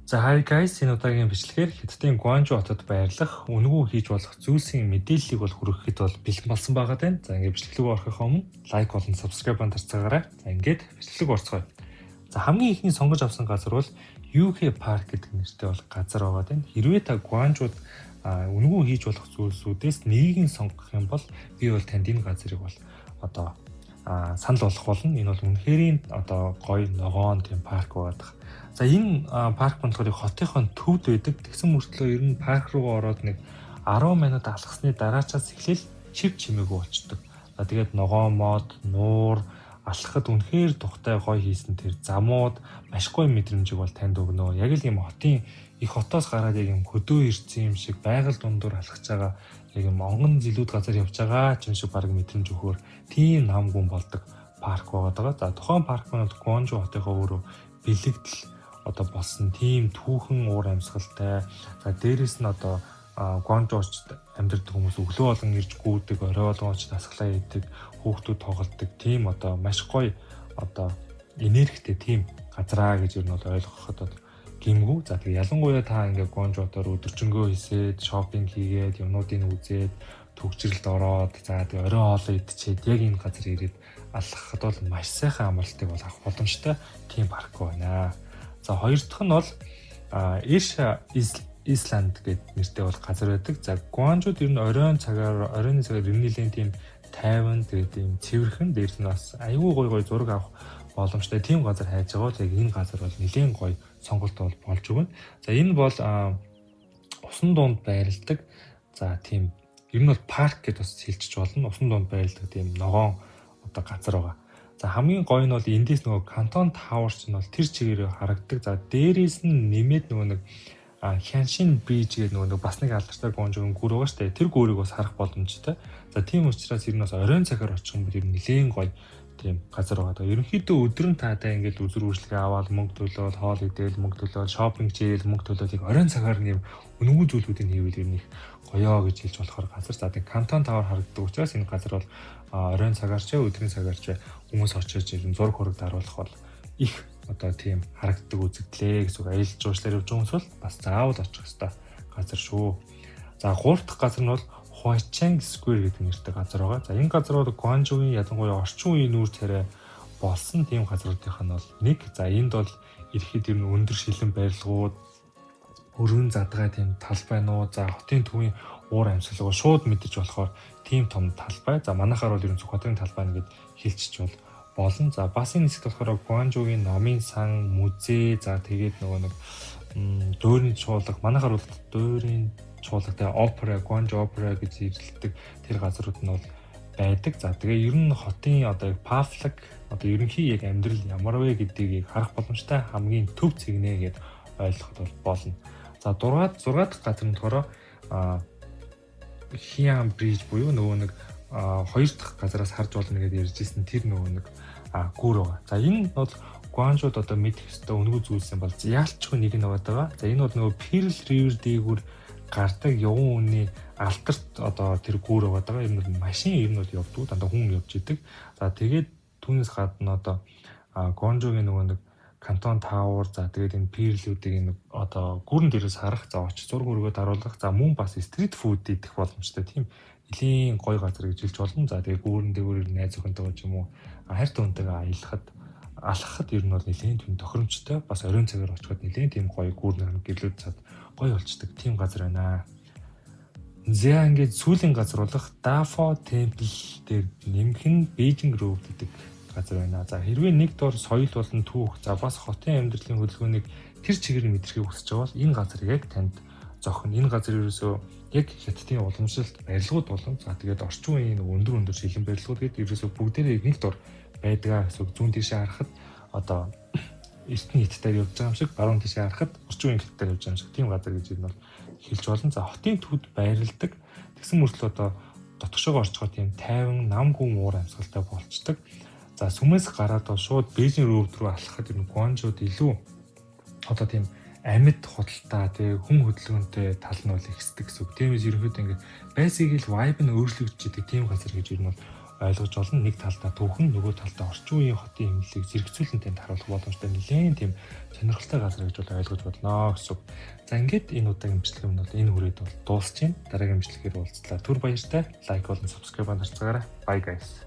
За hi guys, энэ удаагийн бичлэгээр Хятадын Гуанчжоу хотод байрлах үнгүү хийж болох зүйлсийн мэдээллийг бол хүргэхэд бол бэлэн болсон байгаа тань. За ингээд бичлэг рүү орохын өмнө лайк болон subscribe дарцгаарай. За ингээд бичлэг орцгоё. За хамгийн ихний сонгож авсан газар бол UK Park гэдэг нэртэй бол газар байгаа тань. Хэрвээ та Гуанчжууд үнгүү хийж болох зүйлсүүдээс нэгийг сонгох юм бол би бол танд энэ газрыг бол одоо санал болгох болно. Энэ бол үнэхээр одоо гоё ногоон тийм парк байдаг. За энэ парк болохоор хотынхон төвд байдаг. Тэгсэн мөртлөө ер нь парк руу ороод нэг 10 минут алхасны дараачаас эхлээл чив чимээгүй болчдөг. За тэгээд ногоон мод, нуур, алхахад үнэхээр тухтай гоё хийсэн тэр замууд маш гоё мэдрэмжийг бол танд өгнө. Яг л юм хотын их хотоос гараад яг юм хөдөө ирсэн юм шиг байгаль дундуур алхаж байгаа яг юм онгон зилүүд газар явж байгаа ч юм шиг баг мэдрэмж өгөхөөр тийм намгүн болдог парк байгаа. За тухайн парк нь Гуанчжоу хотынхоо өөрөө бэлэгдэл одоо болсон тийм түүхэн уур амьсгалтай. За дээрэс нь одоо Гуанчжоуч амьдардаг хүмүүс өглөө болон ирж гүйдэг, орой болгон ч дасгалаа хийдэг, хүүхдүүд тоглодог тийм одоо маш гоё одоо энергитэй тийм газраа гэж ер нь бол ойлгоход гимгүү. За тэгээ ялангуяа та ингээ Гуанчжоутоор өдөржингөө хийсээд, шопинг хийгээд, юмнуудыг үзээд, төгжрэлд ороод, за тэгээ орой хоолоо идчихэд яг энэ газар ирээд алхахад бол маш сайхан амралтыг бол авах боломжтой тийм парк байна. За хоёр дахь нь бол Эша Исланд гэдэг нэртэй бол газар байдаг. За Гуанчжууд ер нь оройн цагаар нэлээд тийм тайван тэгээд тийм цэвэрхэн дээрс нь бас аюу гой зураг авах боломжтой тийм газар хайж байгаа бол яг энэ газар бол нэлээд гоё сонголт бол болж өгнө. За энэ бол усан дунд байрладаг. За тийм ер нь бол парк гэдээ бас хэлчих болно. Усан дунд байрладаг тийм ногоон одоо газар байгаа. За хамгийн гоё нь бол эндээс нөгөө Canton Towers нь бол тэр чигээрээ харагддаг. За дээрээс нь нэмээд нөгөө нэг Hanshin Bridge гэдэг нөгөө бас нэг алдартай Гуанчжоугийн гүр байгаа шүү дээ. Тэр гүрийг бас харах боломжтой. За тийм учраас ер нь бас оройн цагаар очих юм бол ер нь нэлээд гоё тийм газар байгаа. Ерөнхийдөө өдөр нь таатай ингээд үзүр үйлчлэгээ аваад мөнгө төлөөл, хоол идээл, мөнгө төлөөл, шопинг хийгээл, мөнгө төлөөлийг оройн цагаар нэм өнгөө зүйлүүдийг хийвэл ер нь их гоёо гэж хэлж болохоор газар. За тийм Canton Tower харагддаг учраас энэ газар бол оройн цагаар ч өдрийн цагаар ч хүмүүс очиж ирэн зураг хураг даруулах бол их одоо тийм харагддаг үзэгдлээ гэсэн үг. Аялал жуулчлалаар явж байгаа хүмүүс бол бас заавал очих ёстой газар шүү. За гурав дахь газар нь бол Huaicheng Square гэдэг нэртэй газар байгаа. За энэ газар бол Гуанчжоугийн ялангуяа орчин үеийн нүүр царай болсон тийм газруудынх нь бол нэг. За энд бол ирэхэд ер нь өндөр шилэн барилгууд, өргөн задгай тийм талбайнууд, за хотын төвийн уур амьсгалыг шууд мэдэж болохоор тийм том талбай. За манайхаар бол ер нь Цүх хотын талбай нэгэд хэлчих бол болно. За бас энэ хэсэгт болохоор Гуанчжоугийн номын сан, музей, за тэгээд нөгөө нэг дуурийн чуулга, манайхаар бол дуурийн чуулгатай опера, Гуанчжоу опера гэж нэрлэдэг тэр газрууд нь бол байдаг. За тэгээ ер нь хотын одоо паблик одоо ерөнхий яг амьдрал ямар вэ гэдгийг харах боломжтой хамгийн төв цэгнэ гэд ойлгоход бол болно. За 6 дахь газар нь болохоор Heian Bridge буюу нөгөө нэг 2 дахь газараас харж болно гэдээ ярьж ирсэн тэр нөгөө нэг гүр байгаа. За энэ бол Гуанчжууд одоо мэдэх ёстой өнгөө зүйлс юм бол яалчгүй нэг нь байгаа. За энэ бол нөгөө Pearl River дээгүүр гардаг явган үний алдарт одоо тэр гүр байгаа. Ер нь машин ер нь бол явдаг, дандаа хүн явж идэг. За тэгээд түүнээс гадна одоо Гуанчжоугийн нөгөө нэг Canton Tower, за тэгээд энэ Pearl-үүдийг нэг одоо гүрэн дээрээс харах, за очиж зураг өргөө даруулах, за мөн бас стрит фуд идэх боломжтой тийм нэлийн гоё газар гэж хэлж болно. За тэгээд гүүрэн дээр найз охинтойгоо ч юм уу хайрт хүнтэйгээ алхахад ер нь бол нэлийн тийм тохиромжтой, бас оройн цагаар очиход нэлийн тийм гоё гүүрэн гэрлүүд цад гоё болчдөг тийм газар байна. За ингээд сүүлийн газар болох Dafo Temple дээр нэмэх нь Beijing Grove гэдэг газар байна. За хэрвээ нэг дор соёл болон түүх, за бас хотын амьдралын хөдөлгөөнийг тэр чигээр мэдрахыг хүсэж байгаа бол энэ газар яг танд зохино. Энэ газар ерөөсөө яг Хятадын уламжлалт барилгууд болон за тэгээд орчин үеийн өндөр шилэн барилгууд гэдэг ерөөсөө бүгдээрээ нэг дор байдгаа гэсэн зүүн тийшээ харахад одоо эртний Хятадаар явж байгаа юм шиг, баруун тийшээ харахад орчин үеийн Хятадаар явж байгаа юм шиг тийм газар гэж энэ бол хэлж болно. За хотын төвд байрладаг. Тэгсэн мөртлөө одоо дотгошоо орчхоо тийм тайван нам гүн уур амьсгалтай болцдог. За сүмээс гараад шууд Beijing Road руу алхахад энэ Гуанчжууд илүү одоо тийм амьд худалдаа тэгээ хүн хөдөлгөөнтэй тал нь бол ихсдэг гэсэн үг. Тиймээс ерөнхийдөө ингээд байсыг л vibe нь өөрчлөгдөж идэг тийм газар гэж ер нь бол ойлгож олно. Нэг талдаа түүхэн, нөгөө талдаа орчин үеийн хотын имлэлийг зэрэгцүүлэн тэнд харуулах боломжтой нэлээд тийм сонирхолтой газар гэж бол ойлгож болно гэсэн. За ингээд энэ удаагийн бичлэг нь бол энэ хүрээд бол дуусч байна. Дараагийн бичлэгээр уулзлаа. Түр баяртай. Лайк болон subscribe дарцгаарай. Bye guys.